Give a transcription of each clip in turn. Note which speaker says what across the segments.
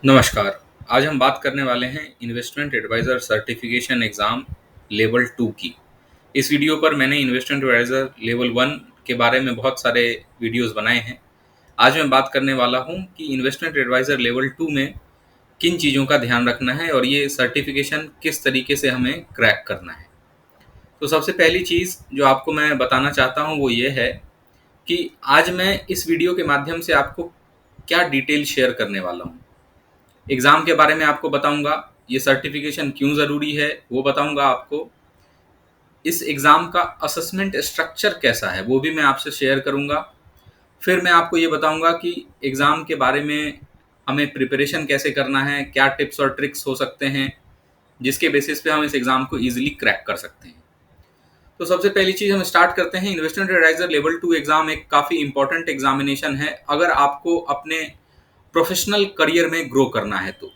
Speaker 1: नमस्कार। आज हम बात करने वाले हैं investment adviser certification exam level 2 की। इस वीडियो पर मैंने इन्वेस्टमेंट एडवाइज़र लेवल 1 के बारे में बहुत सारे वीडियोज़ बनाए हैं। आज मैं बात करने वाला हूँ कि इन्वेस्टमेंट एडवाइज़र लेवल 2 में किन चीज़ों का ध्यान रखना है और ये सर्टिफिकेशन किस तरीके से हमें क्रैक करना है। तो सबसे पहली चीज़ जो आपको मैं बताना चाहता हूँ वो ये है कि आज मैं इस वीडियो के माध्यम से आपको क्या डिटेल शेयर करने वाला हूँ। एग्ज़ाम के बारे में आपको बताऊंगा, ये सर्टिफिकेशन क्यों ज़रूरी है वो बताऊंगा आपको, इस एग्ज़ाम का असेसमेंट स्ट्रक्चर कैसा है वो भी मैं आपसे शेयर करूंगा। फिर मैं आपको ये बताऊंगा कि एग्ज़ाम के बारे में हमें प्रिपरेशन कैसे करना है, क्या टिप्स और ट्रिक्स हो सकते हैं जिसके बेसिस पे हम इस एग्ज़ाम को ईजिली क्रैक कर सकते हैं। तो सबसे पहली चीज़ हम स्टार्ट करते हैं। इन्वेस्टमेंट एडवाइज़र लेवल 2 एग्ज़ाम एक काफ़ी इंपॉर्टेंट एग्जामिनेशन है अगर आपको अपने प्रोफेशनल करियर में ग्रो करना है तो।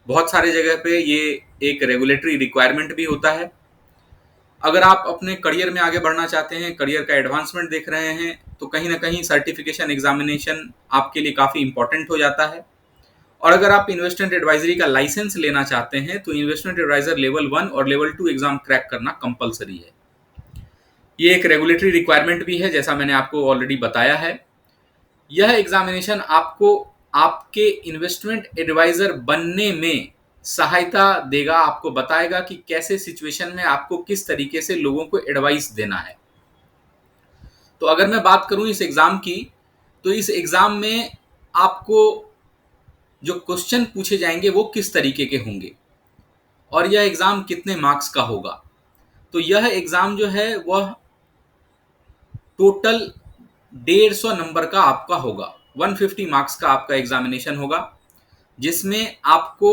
Speaker 1: बहुत सारे जगह पे ये एक रेगुलेटरी रिक्वायरमेंट भी होता है। अगर आप अपने करियर में आगे बढ़ना चाहते हैं, करियर का एडवांसमेंट देख रहे हैं, तो कहीं ना कहीं सर्टिफिकेशन एग्जामिनेशन आपके लिए काफ़ी इंपॉर्टेंट हो जाता है। और अगर आप इन्वेस्टमेंट एडवाइजरी का लाइसेंस लेना चाहते हैं तो इन्वेस्टमेंट एडवाइजर लेवल 1 और लेवल 2 एग्जाम क्रैक करना कंपलसरी है। ये एक रेगुलेटरी रिक्वायरमेंट भी है, जैसा मैंने आपको ऑलरेडी बताया है। यह एग्जामिनेशन आपको आपके इन्वेस्टमेंट एडवाइजर बनने में सहायता देगा, आपको बताएगा कि कैसे सिचुएशन में आपको किस तरीके से लोगों को एडवाइस देना है। तो अगर मैं बात करूं इस एग्जाम की, तो इस एग्जाम में आपको जो क्वेश्चन पूछे जाएंगे वो किस तरीके के होंगे और यह एग्जाम कितने मार्क्स का होगा। तो यह एग्जाम जो है वह टोटल 150 नंबर का आपका होगा। 150 मार्क्स का आपका एग्जामिनेशन होगा, जिसमें आपको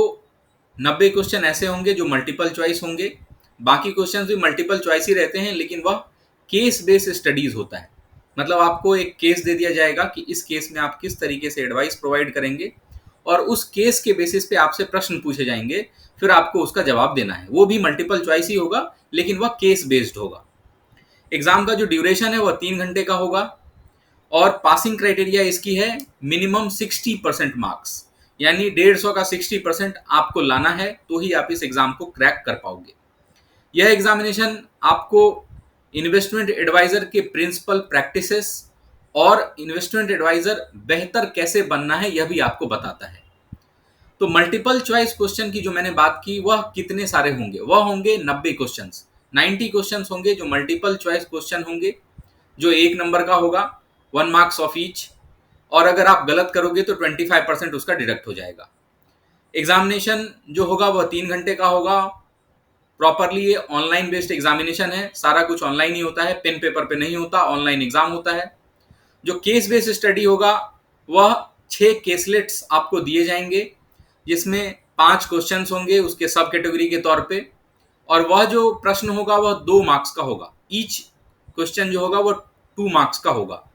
Speaker 1: 90 क्वेश्चन ऐसे होंगे जो मल्टीपल चॉइस होंगे। बाकी क्वेश्चन भी मल्टीपल चॉइस ही रहते हैं, लेकिन वह केस बेस्ड स्टडीज होता है। मतलब आपको एक केस दे दिया जाएगा कि इस केस में आप किस तरीके से एडवाइस प्रोवाइड करेंगे और उस केस के बेसिस पे आपसे प्रश्न पूछे जाएंगे, फिर आपको उसका जवाब देना है। वो भी मल्टीपल चॉइस ही होगा, लेकिन वह केस बेस्ड होगा। एग्जाम का जो ड्यूरेशन है वह 3 घंटे का होगा और पासिंग क्राइटेरिया इसकी है मिनिमम 60% मार्क्स, यानी 150 का 60% आपको लाना है तो ही आप इस एग्जाम को क्रैक कर पाओगे। यह एग्जामिनेशन आपको इन्वेस्टमेंट एडवाइजर के प्रिंसिपल प्रैक्टिसेस और इन्वेस्टमेंट एडवाइजर बेहतर कैसे बनना है यह भी आपको बताता है। तो मल्टीपल चॉइस क्वेश्चन की जो मैंने बात की वह कितने सारे होंगे, वह होंगे 90 क्वेश्चन। 90 क्वेश्चन होंगे जो मल्टीपल चॉइस क्वेश्चन होंगे, जो 1 नंबर का होगा, 1 मार्क्स ऑफ ईच। और अगर आप गलत करोगे तो 25% उसका डिडक्ट हो जाएगा। एग्जामिनेशन जो होगा वह 3 घंटे का होगा। प्रॉपरली ये ऑनलाइन बेस्ड एग्जामिनेशन है, सारा कुछ ऑनलाइन ही होता है, पेन पेपर पे नहीं होता, ऑनलाइन एग्जाम होता है। जो केस बेस्ड स्टडी होगा वह 6 केसलेट्स आपको दिए जाएंगे, जिसमें 5 क्वेश्चंस होंगे उसके सब कैटेगरी के तौर पे। और वह जो प्रश्न होगा वह 2 मार्क्स का होगा। ईच क्वेश्चन जो होगा वह 2 मार्क्स का होगा।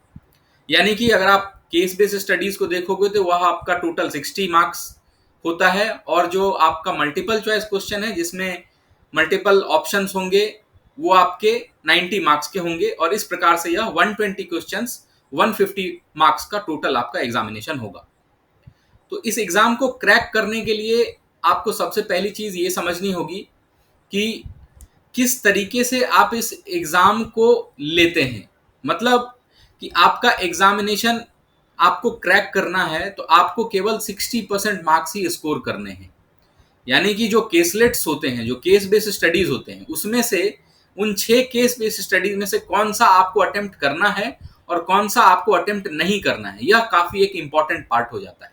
Speaker 1: यानी कि अगर आप केस बेस्ड स्टडीज को देखोगे तो वह आपका टोटल 60 मार्क्स होता है। और जो आपका मल्टीपल चॉइस क्वेश्चन है जिसमें मल्टीपल ऑप्शंस होंगे वो आपके 90 मार्क्स के होंगे। और इस प्रकार से यह 120 क्वेश्चंस 150 मार्क्स का टोटल आपका एग्जामिनेशन होगा। तो इस एग्जाम को क्रैक करने के लिए आपको सबसे पहली चीज ये समझनी होगी कि किस तरीके से आप इस एग्जाम को लेते हैं। मतलब कि आपका एग्जामिनेशन आपको क्रैक करना है तो आपको केवल 60% मार्क्स ही स्कोर करने हैं। यानी कि जो केसलेट्स होते हैं, जो केस बेस्ड स्टडीज होते हैं, उसमें से उन 6 केस बेस्ड स्टडीज में से कौन सा आपको अटेम्प्ट करना है और कौन सा आपको अटेम्प्ट नहीं करना है, यह काफी एक इंपॉर्टेंट पार्ट हो जाता है।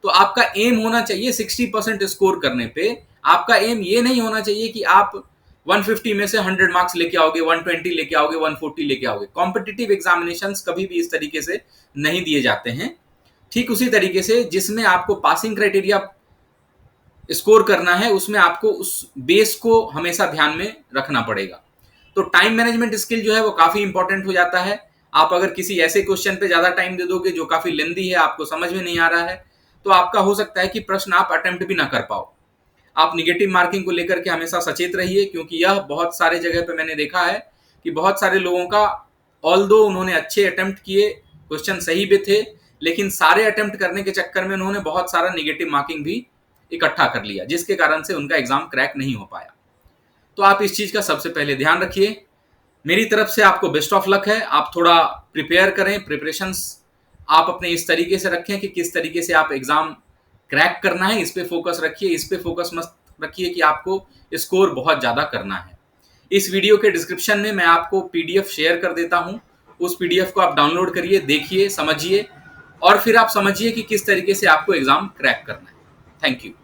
Speaker 1: तो आपका एम होना चाहिए 60% स्कोर करने पे। आपका एम ये नहीं होना चाहिए कि आप 150 में से 100 मार्क्स लेके आओगे, 120 लेके आओगे, 140 लेके आओगे। कॉम्पिटिटिव एग्जामिनेशंस कभी भी इस तरीके से नहीं दिए जाते हैं। ठीक उसी तरीके से जिसमें आपको पासिंग क्राइटेरिया स्कोर करना है, उसमें आपको उस बेस को हमेशा ध्यान में रखना पड़ेगा। तो टाइम मैनेजमेंट स्किल जो है वो काफी इंपॉर्टेंट हो जाता है। आप अगर किसी ऐसे क्वेश्चन पे ज्यादा टाइम दे दोगे जो काफी लेंदी है, आपको समझ में नहीं आ रहा है, तो आपका हो सकता है कि प्रश्न आप अटेम्प्ट भी ना कर पाओ। आप निगेटिव मार्किंग को लेकर के हमेशा सचेत रहिए, क्योंकि यह बहुत सारे जगह पे मैंने देखा है कि बहुत सारे लोगों का ऑल्दो उन्होंने अच्छे अटेम्प्ट किए, क्वेश्चन सही भी थे, लेकिन सारे अटेम्प्ट करने के चक्कर में उन्होंने बहुत सारा निगेटिव मार्किंग भी इकट्ठा कर लिया, जिसके कारण से उनका एग्जाम क्रैक नहीं हो पाया। तो आप इस चीज का सबसे पहले ध्यान रखिए। मेरी तरफ से आपको बेस्ट ऑफ लक है। आप थोड़ा प्रिपेयर करें, प्रिपरेशंस आप अपने इस तरीके से रखें कि किस तरीके से आप एग्जाम क्रैक करना है, इस पे फोकस रखिए। इस पे फोकस मत रखिए कि आपको स्कोर बहुत ज्यादा करना है। इस वीडियो के डिस्क्रिप्शन में मैं आपको पीडीएफ शेयर कर देता हूं। उस पीडीएफ को आप डाउनलोड करिए, देखिए, समझिए और फिर आप समझिए कि किस तरीके से आपको एग्जाम क्रैक करना है। Thank you.